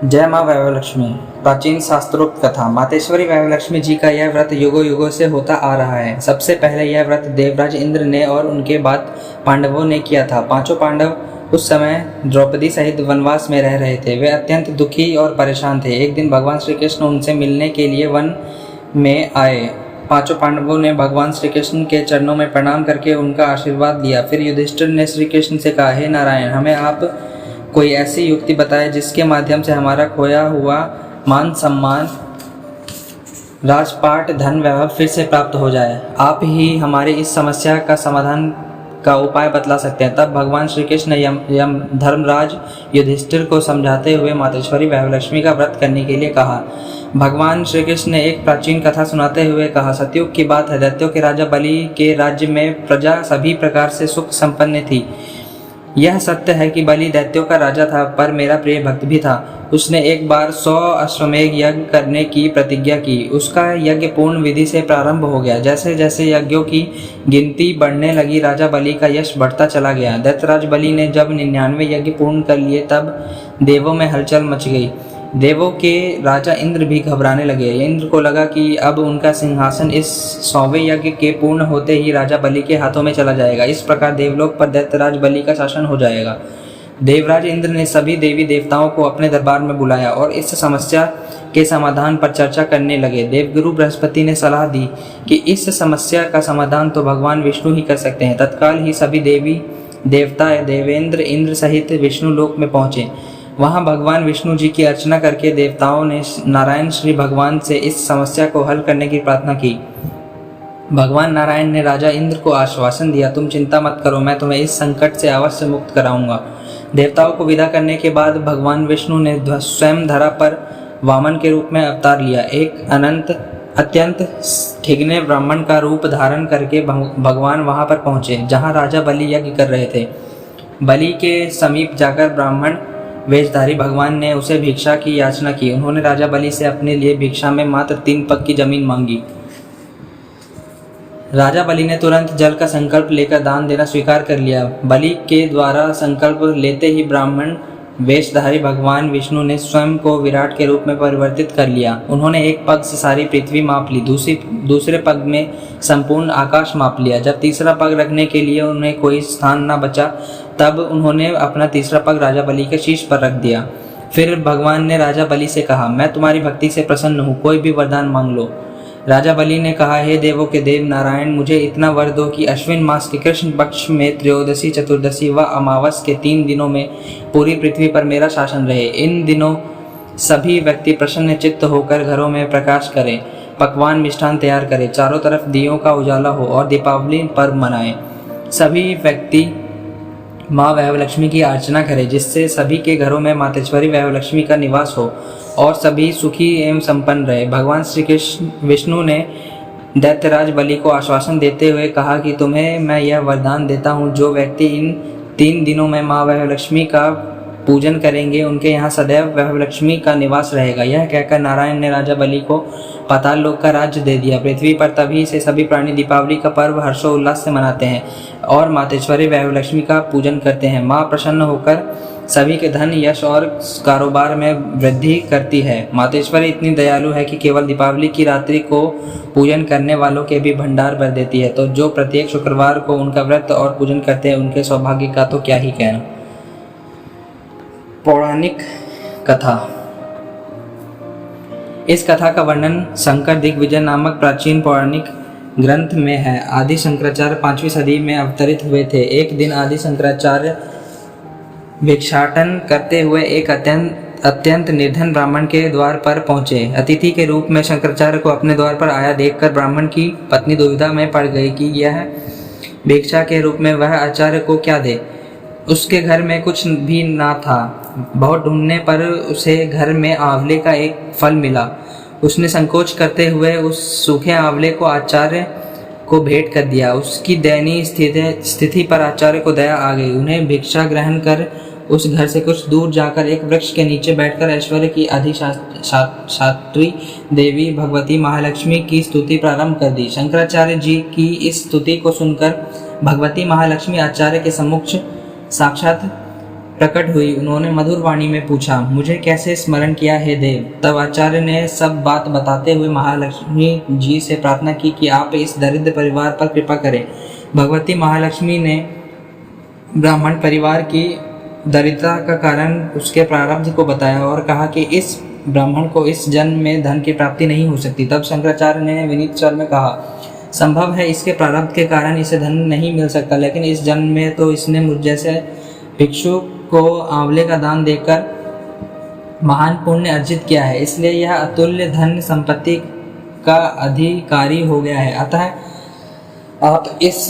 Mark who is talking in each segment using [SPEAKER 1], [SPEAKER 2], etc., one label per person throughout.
[SPEAKER 1] जय माँ वैभवलक्ष्मी। प्राचीन शास्त्रोक्त कथा। मातेश्वरी वैभवलक्ष्मी जी का यह व्रत युगों युगों से होता आ रहा है। सबसे पहले यह व्रत देवराज इंद्र ने और उनके बाद पांडवों ने किया था। पांचों पांडव उस समय द्रौपदी सहित वनवास में रह रहे थे। वे अत्यंत दुखी और परेशान थे। एक दिन भगवान श्री कृष्ण उनसे मिलने के लिए वन में आए। पांचों पांडवों ने भगवान श्री कृष्ण के चरणों में प्रणाम करके उनका आशीर्वाद लिया। फिर युधिष्ठिर ने श्री कृष्ण से कहा, हे नारायण, हमें आप कोई ऐसी युक्ति बताए जिसके माध्यम से हमारा खोया हुआ मान सम्मान, राजपाट, धन, वैभव फिर से प्राप्त हो जाए। आप ही हमारी इस समस्या का समाधान का उपाय बतला सकते हैं। तब भगवान श्री कृष्ण ने धर्मराज युधिष्ठिर को समझाते हुए मातेश्वरी वैभवलक्ष्मी का व्रत करने के लिए कहा। भगवान श्री कृष्ण ने एक प्राचीन कथा सुनाते हुए कहा, सतयुग की बात है। दैत्यों के राजा बलि के राज्य में प्रजा सभी प्रकार से सुख संपन्न थी। यह सत्य है कि बलि दैत्यों का राजा था, पर मेरा प्रिय भक्त भी था। उसने एक बार 100 अश्वमेध यज्ञ करने की प्रतिज्ञा की। उसका यज्ञ पूर्ण विधि से प्रारंभ हो गया। जैसे जैसे यज्ञों की गिनती बढ़ने लगी, राजा बलि का यश बढ़ता चला गया। दैत्यराज बलि ने जब 99 यज्ञ पूर्ण कर लिए, तब देवों में हलचल मच गई। देवों के राजा इंद्र भी घबराने लगे। इंद्र को लगा कि अब उनका सिंहासन इस 100वें यज्ञ के पूर्ण होते ही राजा बलि के हाथों में चला जाएगा। इस प्रकार देवलोक पर दैत्यराज बलि का शासन हो जाएगा। देवराज इंद्र ने सभी देवी देवताओं को अपने दरबार में बुलाया और इस समस्या के समाधान पर चर्चा करने लगे। देवगुरु बृहस्पति ने सलाह दी कि इस समस्या का समाधान तो भगवान विष्णु ही कर सकते हैं। तत्काल ही सभी देवी देवता देवेंद्र इंद्र सहित विष्णु लोक में पहुंचे। वहां भगवान विष्णु जी की अर्चना करके देवताओं ने नारायण श्री भगवान से इस समस्या को हल करने की प्रार्थना की। भगवान नारायण ने राजा इंद्र को आश्वासन दिया, तुम चिंता मत करो, मैं तुम्हें इस संकट से अवश्य मुक्त कराऊंगा। देवताओं को विदा करने के बाद भगवान विष्णु ने स्वयं धरा पर वामन के रूप में अवतार लिया। एक अत्यंत ठिगने ब्राह्मण का रूप धारण करके भगवान वहां पर पहुंचे जहां राजा बलि यज्ञ कर रहे थे। बलि के समीप जाकर ब्राह्मण वेशधारी भगवान ने उसे भिक्षा की याचना की। उन्होंने राजा बलि से अपने लिए भिक्षा में मात्र 3 पग की जमीन मांगी। राजा बलि ने तुरंत जल का संकल्प लेकर दान देना स्वीकार कर लिया। बलि के द्वारा संकल्प लेते ही ब्राह्मण वेशधारी भगवान विष्णु ने स्वयं को विराट के रूप में परिवर्तित कर लिया। उन्होंने एक पग से सारी पृथ्वी माप ली, दूसरे पग में संपूर्ण आकाश माप लिया। जब तीसरा पग रखने के लिए उन्हें कोई स्थान न बचा, तब उन्होंने अपना तीसरा पग राजा बलि के शीश पर रख दिया। फिर भगवान ने राजा बलि से कहा, मैं तुम्हारी भक्ति से प्रसन्न हूँ, कोई भी वरदान मांग लो। राजा बलि ने कहा, हे देवों के देव नारायण, मुझे इतना वर दो कि अश्विन मास के कृष्ण पक्ष में त्रयोदशी, चतुर्दशी व अमावस के 3 दिनों में पूरी पृथ्वी पर मेरा शासन रहे। इन दिनों सभी व्यक्ति प्रसन्न चित्त होकर घरों में प्रकाश करें, पकवान मिष्ठान तैयार करें, चारों तरफ दियों का उजाला हो और दीपावली पर्व मनाएं। सभी व्यक्ति माँ वैभवलक्ष्मी की अर्चना करें, जिससे सभी के घरों में मातेश्वरी वैभवलक्ष्मी का निवास हो और सभी सुखी एवं संपन्न रहे। भगवान श्री कृष्ण विष्णु ने दैत्यराज बलि को आश्वासन देते हुए कहा कि तुम्हें मैं यह वरदान देता हूँ, जो व्यक्ति इन 3 दिनों में माँ वैभवलक्ष्मी का पूजन करेंगे, उनके यहाँ सदैव वैभवलक्ष्मी का निवास रहेगा। यह कहकर नारायण ने राजा बलि को पाताल लोक का राज्य दे दिया। पृथ्वी पर तभी से सभी प्राणी दीपावली का पर्व हर्षोल्लास से मनाते हैं और मातेश्वरी वैभवलक्ष्मी का पूजन करते हैं। माँ प्रसन्न होकर सभी के धन, यश और कारोबार में वृद्धि करती है। मातेश्वरी इतनी दयालु है कि केवल दीपावली की रात्रि को पूजन करने वालों के भी भंडार भर देती है। तो जो प्रत्येक शुक्रवार को उनका व्रत और पूजन करते हैं, उनके सौभाग्य का तो क्या ही कहना। पौराणिक कथा। इस कथा का वर्णन शंकर दिग्विजय नामक प्राचीन पौराणिक ग्रंथ में है। आदि शंकराचार्य 5वीं सदी में अवतरित हुए थे। एक दिन आदि शंकराचार्य भिक्षाटन करते हुए एक अत्यंत निर्धन ब्राह्मण के द्वार पर पहुंचे। अतिथि के रूप में शंकराचार्य को अपने द्वार पर आया देखकर ब्राह्मण की पत्नी दुविधा में पड़ गई कि यह भिक्षा के रूप में वह आचार्य को क्या दे। उसके घर में कुछ भी ना था। बहुत ढूंढने पर उसे घर में आंवले का एक फल मिला। उसने संकोच करते हुए उस सूखे आंवले को आचार्य को भेंट कर दिया। उसकी दयनीय स्थिति पर आचार्य को दया आ गई। उन्हें भिक्षा ग्रहण कर उस घर से कुछ दूर जाकर एक वृक्ष के नीचे बैठकर ऐश्वर्य की अधिष्ठात्री देवी भगवती महालक्ष्मी की स्तुति प्रारंभ कर दी। शंकराचार्य जी की इस स्तुति को सुनकर भगवती महालक्ष्मी आचार्य के सम्मुख साक्षात प्रकट हुई। उन्होंने मधुर वाणी में पूछा, मुझे कैसे स्मरण किया है देव? तब आचार्य ने सब बात बताते हुए महालक्ष्मी जी से प्रार्थना की कि आप इस दरिद्र परिवार पर कृपा करें। भगवती महालक्ष्मी ने ब्राह्मण परिवार की दरिद्रता का कारण उसके प्रारब्ध को बताया और कहा कि इस ब्राह्मण को इस जन्म में धन की प्राप्ति नहीं हो सकती। तब शंकराचार्य ने विनीत स्वर में कहा, संभव है इसके प्रारब्ध के कारण इसे धन नहीं मिल सकता, लेकिन इस जन्म में तो इसने मुझ जैसे भिक्षु को आंवले का दान देकर महान पुण्य अर्जित किया है, इसलिए यह अतुल्य धन संपत्ति का अधिकारी हो गया है। अतः आप इस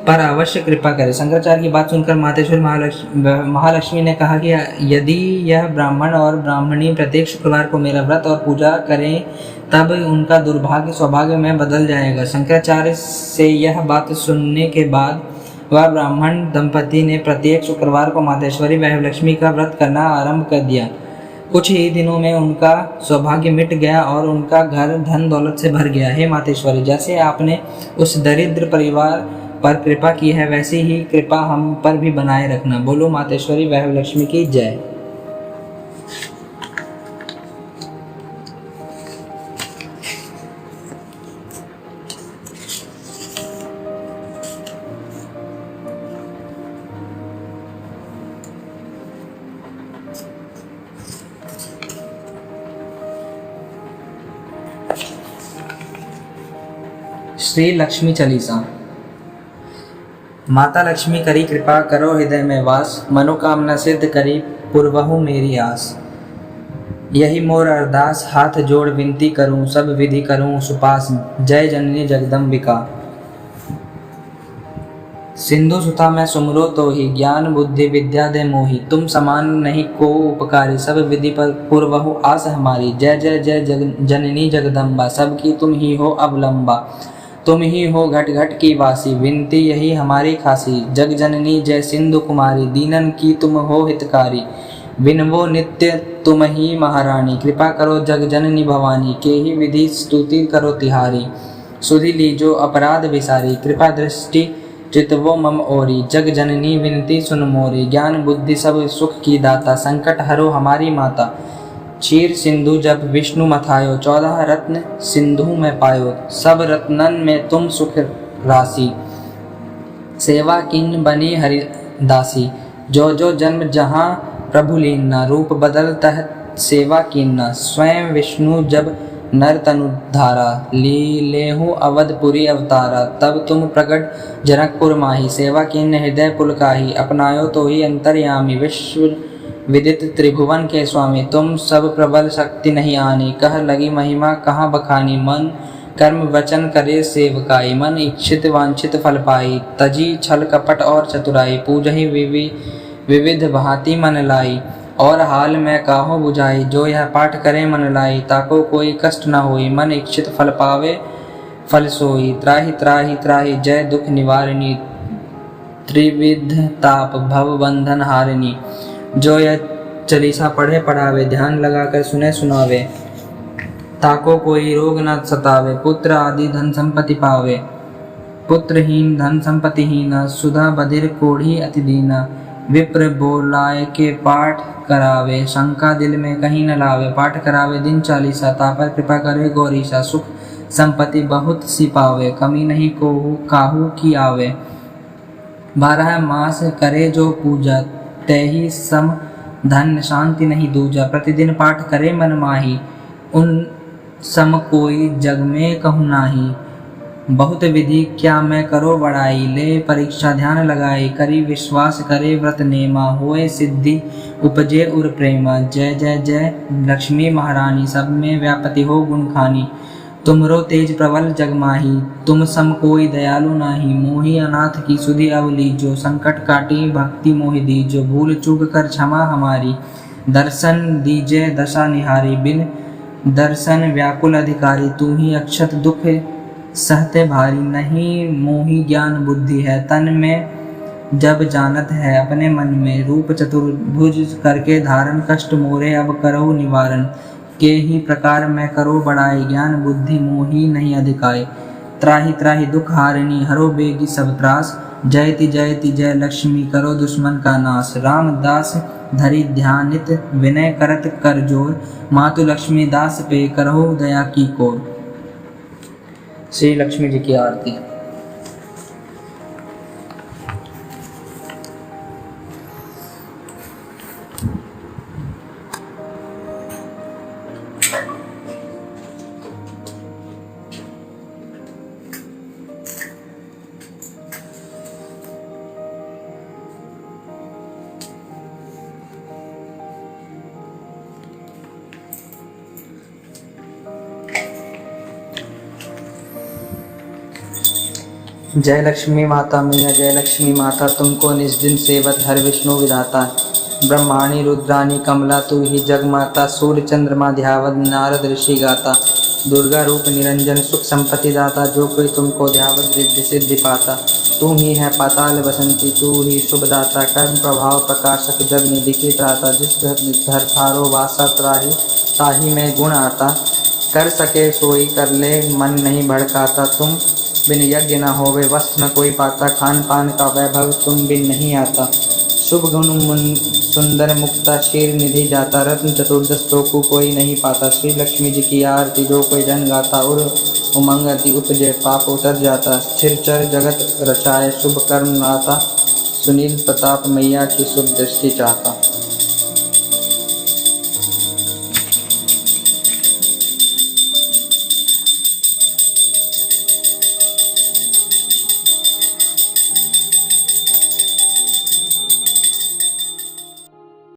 [SPEAKER 1] पर अवश्य कृपा करें। शंकराचार्य की बात सुनकर मातेश्वरी महालक्ष्मी ने कहा कि यदि यह ब्राह्मण और ब्राह्मणी प्रत्येक शुक्रवार को मेरा व्रत और पूजा करें तब उनका दुर्भाग्य सौभाग्य में बदल जाएगा। शंकराचार्य से यह बात सुनने के बाद वह ब्राह्मण दंपति ने प्रत्येक शुक्रवार को मातेश्वरी वैभवलक्ष्मी का व्रत करना आरंभ कर दिया। कुछ ही दिनों में उनका सौभाग्य मिट गया और उनका घर धन दौलत से भर गया। हे मातेश्वरी, जैसे आपने उस दरिद्र परिवार पर कृपा की है, वैसी ही कृपा हम पर भी बनाए रखना। बोलो मातेश्वरी वैभवलक्ष्मी की जय। श्री लक्ष्मी चालीसा। माता लक्ष्मी करी कृपा, करो हृदय में वास, मनोकामना सिद्ध करी पूर्वहु मेरी आस। यही मोर अरदास, हाथ जोड़ विनती करूं, सब विधि करूं सुपास, जय जननी जगदम्बिका। सिंधु सुता मैं सुमरो तो ही, ज्ञान बुद्धि विद्या दे मोही, तुम समान नहीं को उपकारी, सब विधि पर पूर्वहु आस हमारी। जय जय जय जननी जगदम्बा, सबकी तुम ही हो अवलंबा, तुम ही हो घट घट की वासी, विनती यही हमारी खासी। जग जननी जय सिंधु कुमारी, दीनन की तुम हो हितकारी, विनवो नित्य तुम ही महारानी, कृपा करो जग जननी भवानी, के ही विधि स्तुति करो तिहारी। सुधि लीजो अपराध विसारी, कृपा दृष्टि चितवो मम ओरी, जग जननी विनती सुन मोरी, ज्ञान बुद्धि सब सुख की दाता, संकट हरो हमारी माता। क्षीर सिंधु जब विष्णु मथायो, 14 रत्न सिंधु में पायो, सब रत्नन में तुम सुख राशि, सेवा किन बनी हरिदासी। जो जो जन्म जहाँ प्रभु लीना, रूप बदलता है सेवा कीना, स्वयं विष्णु जब नर तनु धारा, लेहु अवधपुरी अवतारा, तब तुम प्रकट जनकपुर माही, सेवा किन हृदय पुलकाही, अपनायो तो ही अंतर्यामी, विश्व विदित त्रिभुवन के स्वामी, तुम सब प्रबल शक्ति नहीं आनी, कह लगी महिमा कहाँ बखानी, मन कर्म वचन करे सेवकाई, मन इच्छित वांछित फल पाई, तजी छल कपट और चतुराई, पूजहि विविध भांति मन लाई, और हाल में काहो बुझाई, जो यह पाठ करे मन लाई, ताको कोई कष्ट न होई, मन इच्छित फल पावे फल सोई। त्राहि त्राहि त्राहि जय दुख निवारिणी, त्रिविध ताप भव बंधन हारिणी। जो यह चालीसा पढ़े पढ़ावे, ध्यान लगाकर सुने सुनावे, ताको कोई रोग न सतावे, पुत्र आदि धन संपत्ति पावे, पुत्रहीन धन संपत्तिहीन, सुधा बधिर कोढ़ी अति दीना, विप्र बोलाए के पाठ करावे, शंका दिल में कहीं न लावे, पाठ करावे दिन चालीसा, तापर कृपा करे गौरीशा, सुख संपत्ति बहुत सी पावे, कमी नहीं को काहू की आवे। 12 मास करे जो पूजा, तैही सम धन शांति नहीं दूजा, प्रतिदिन पाठ करे मन माही, उन सम कोई जग में कहूँ नाही। बहुत विधि क्या मैं करो बड़ाई, ले परीक्षा ध्यान लगाई, करी विश्वास करे व्रत नेमा, होए सिद्धि उपजे उर प्रेमा। जय जय जय लक्ष्मी महारानी, सब में व्यापति हो गुण खानी, तुमरो तेज प्रबल जगमाही, तुम सम कोई दयालु नाही, मोही अनाथ की सुधि अब लीजो, संकट काटी भक्ति मोहि दीजो, भूल चूक कर क्षमा हमारी, दर्शन दीजे दशा निहारी, बिन दर्शन व्याकुल अधिकारी, तू ही अक्षत दुख सहते भारी, नहीं मोहि ज्ञान बुद्धि है तन में, जब जानत है अपने मन में, रूप चतुर्भुज करके धारण, कष्ट मोरे अब करो निवारण, के ही प्रकार मैं करो बड़ाई, ज्ञान बुद्धि मोही नहीं अधिकाय। त्राहि त्राहि दुख हारिणी, हरो बेगी सब त्रास, जयति जयति जय लक्ष्मी करो दुश्मन का नाश। रामदास धरि ध्यानित विनय करत कर जोर। मातु लक्ष्मी दास पे करहो दया की कोर। श्री लक्ष्मी जी की आरती। जय लक्ष्मी माता मैया जय लक्ष्मी माता, तुमको निज दिन सेवत हर विष्णु विधाता। ब्रह्माणी रुद्राणी कमला तू ही जग माता। सूर्य चंद्रमा ध्यावत नारद ऋषि गाता। दुर्गा रूप निरंजन सुख संपत्ति दाता। जो कोई तुमको ध्यावत रिद्धि सिद्धि पाता। तू ही है पाताल बसंती तू ही शुभ दाता। कर्म प्रभाव प्रकाशक जग निधि की त्राता। जिस घर थारो वासा त्राही ताही में गुण आता। कर सके सोई कर ले मन नहीं भड़काता। तुम बिन यज्ञ न होवे वस्त्र न कोई पाता। खान पान का वैभव तुम बिन नहीं आता। शुभ गुण सुंदर मुक्ता शीर निधि जाता। रत्न चतुर्दश तो को कोई नहीं पाता। श्री लक्ष्मी जी की आरती जो कोई जन गाता। उर उमंग अति उपजय पाप उतर जाता। स्थिर चर जगत रचाए शुभ कर्म नाता। सुनील प्रताप मैया की शुभ दृष्टि चाहता।